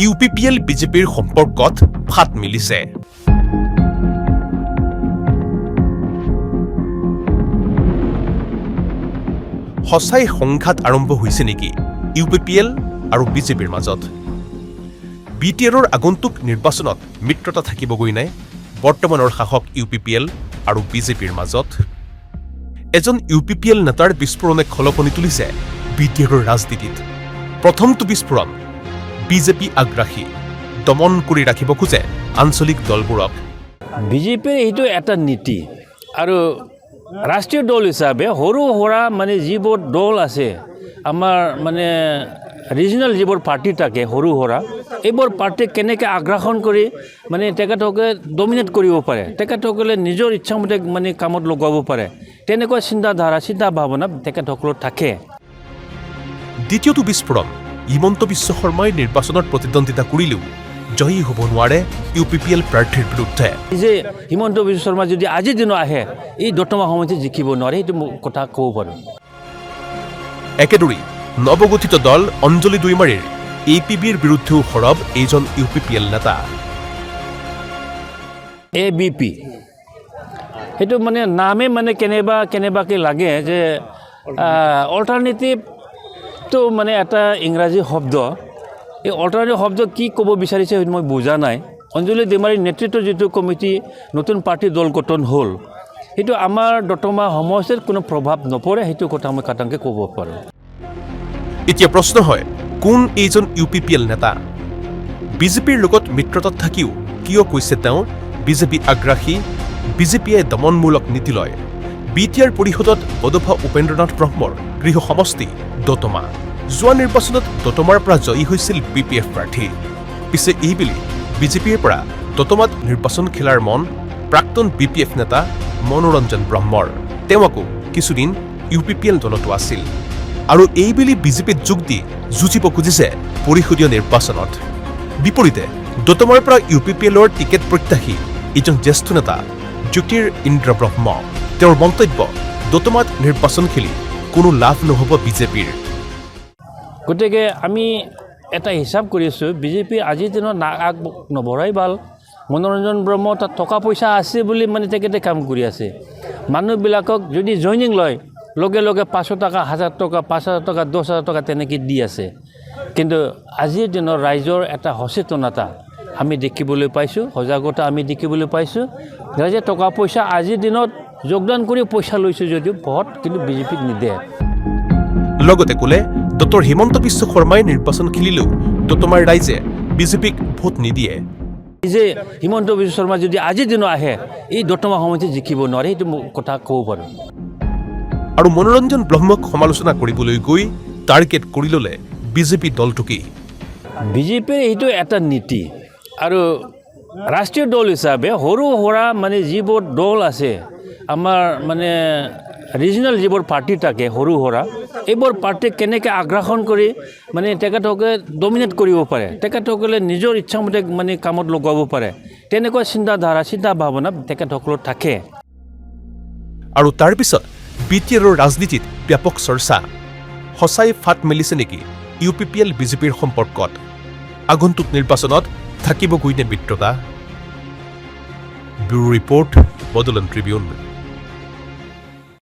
UPPL বিজেপিৰ সম্পৰ্কত ফাট মিলিছে। সঁচাই সংঘাত আৰম্ভ হৈছে নেকি UPPL আৰু বিজেপিৰ মাজত? BTRৰ আগন্তুক নিৰ্বাচনত মিত্ৰতা থাকিবগৈ নাই বৰ্তমানৰ শাসক UPPL আৰু বিজেপিৰ মাজত? এজন UPPL নেতাৰ বিস্ফোৰণে খলকনি তুলিছে BTRৰ ৰাজনীতিত। প্ৰথমটো বিস্ফোৰণ, বিজেপি আগ্ৰাসী, দমন কৰি ৰাখিব খোজে আঞ্চলিক দলবোৰক। বিজেপিৰ এইটো এটা নীতি আৰু ৰাষ্ট্ৰীয় দল হিচাপে সৰু সুৰা যিবোৰ দল আছে আমাৰ ৰিজনেল যিবোৰ পাৰ্টি থাকে সৰু সুৰা, এইবোৰ পাৰ্টিক কেনেকৈ আগ্ৰাসন কৰি তেখেতসকলে ডমিনেট কৰিব পাৰে, তেখেতসকলে নিজৰ ইচ্ছামতে কামত লগাব পাৰে, তেনেকুৱা চিন্তাধাৰা চিন্তা ভাৱনা তেখেতসকলৰ থাকে। দ্বিতীয়টো বিস্ফোৰণ, হিমন্ত বিশ্ব শৰ্মাই নিৰ্বাচনত প্ৰতিদ্বন্দ্বিতা কৰিলেও জয়ী হ'ব নোৱাৰে UPPL প্ৰাৰ্থীৰ বিৰুদ্ধে। যে হিমন্ত বিশ্ব শৰ্মা যদি আজিৰ দিনত আহে এই দতমা সমষ্টি জিকিব নোৱাৰে, সেইটো কথা ক'ব পাৰোঁ। একেদৰে নৱগঠিত দল অঞ্জলি দৈমাৰীৰ APBৰ বিৰুদ্ধেও সৰব এইজন UPPL নেতা। ABP সেইটো নামে কেনেবাকৈ লাগে যে অল্টাৰনেটিভটো এটা ইংৰাজী শব্দ। এই অল্টাৰনেটিভ শব্দ কি ক'ব বিচাৰিছে সেইটো মই বুজা নাই। অঞ্জলি দৈমাৰীৰ নেতৃত্বৰ যিটো কমিটি নতুন পাৰ্টি দল গঠন হ'ল, সেইটো আমাৰ দতমা সমষ্টিত কোনো প্ৰভাৱ নপৰে, সেইটো কথা মই খাটাংকৈ ক'ব পাৰোঁ। এতিয়া প্ৰশ্ন হয়, কোন এইজন UPPL নেতা? বিজেপিৰ লগত মিত্ৰতাত থাকিও কিয় কৈছে তেওঁ বিজেপি আগ্ৰাসী, বিজেপিয়ে দমনমূলক নীতি লয়? BTR পৰিষদত বডোফা উপেন্দ্ৰনাথ ব্ৰহ্মৰ গৃহ সমষ্টি দতমা। যোৱা নিৰ্বাচনত দতমাৰ পৰা জয়ী হৈছিল BPF প্ৰাৰ্থী। পিছে এইবেলি বিজেপিৰ পৰা দতমাত নিৰ্বাচন খেলাৰ মন প্ৰাক্তন BPF নেতা মনোৰঞ্জন ব্ৰহ্মৰ। তেওঁ আকৌ কিছুদিন UPPL দলতো আছিল আৰু এইবেলি বিজেপিত যোগ দি যুঁজিব খুজিছে পৰিষদীয় নিৰ্বাচনত। বিপৰীতে দতমাৰ পৰা UPPLৰ টিকেট প্ৰত্যাশী এজন জ্যেষ্ঠ নেতা জ্যোতিৰিন্দ্ৰ ব্ৰহ্ম। তেওঁৰ মন্তব্য, দতমাত নিৰ্বাচন খেলি কোনো লাভ নহ'ব বিজেপিৰ। গতিকে আমি এটা হিচাপ কৰি আছোঁ, বিজেপি আজিৰ দিনত আগ নবঢ়াই ভাল। মনোৰঞ্জন ব্ৰহ্ম তাত টকা পইচা আছে বুলি তেখেতে কাম কৰি আছে। মানুহবিলাকক যদি জইনিং লয় লগে লগে 500 টকা, 1000 টকা, 5000 টকা, 10,000 টকা তেনেকৈ দি আছে। কিন্তু আজিৰ দিনৰ ৰাইজৰ এটা সচেতনতা আমি দেখিবলৈ পাইছোঁ, সজাগতা আমি দেখিবলৈ পাইছোঁ। ৰাইজে টকা পইচা আজিৰ দিনত যোগদান কৰি পইচা লৈছে যদিও ভোট কিন্তু বিজেপিক নিদিয়ে। লগতে ক'লে, ডক্টৰ হিমন্ত বিশ্ব শৰ্মাই নিৰ্বাচন খেলিলেও দতমাৰ ৰাইজে বিজেপিক ভোট নিদিয়ে। যে হিমন্ত বিশ্ব শৰ্মা যদি আজিৰ দিনত আহে এই দতমা সমষ্টি জিকিব নোৱাৰে, সেইটো কথা ক'ব পাৰোঁ। আৰু মনোৰঞ্জন ব্ৰহ্মক সমালোচনা কৰিবলৈ গৈ টাৰ্গেট কৰি ল'লে বিজেপি দলটোকেই। বিজেপিৰ এইটো এটা নীতি আৰু ৰাষ্ট্ৰীয় দল হিচাপে সৰু সুৰা যিবোৰ দল আছে আমাৰ ৰিজনেল যিবোৰ পাৰ্টি থাকে সৰু সুৰা, এইবোৰ পাৰ্টিক কেনেকৈ আগ্ৰাসন কৰি তেখেতসকলে ডমিনেট কৰিব পাৰে, তেখেতসকলে নিজৰ ইচ্ছামতে কামত লগাব পাৰে, তেনেকুৱা চিন্তাধাৰা চিন্তা ভাৱনা তেখেতসকলৰ থাকে। আৰু তাৰপিছত BTRৰ ৰাজনীতিত ব্যাপক চৰ্চা। সঁচাই ফাট মেলিছে নেকি UPPL বিজেপিৰ সম্পৰ্কত? আগন্তুক নিৰ্বাচনত থাকিবগৈ নে মিত্ৰতা? Bureau report, Bodoland Tribune.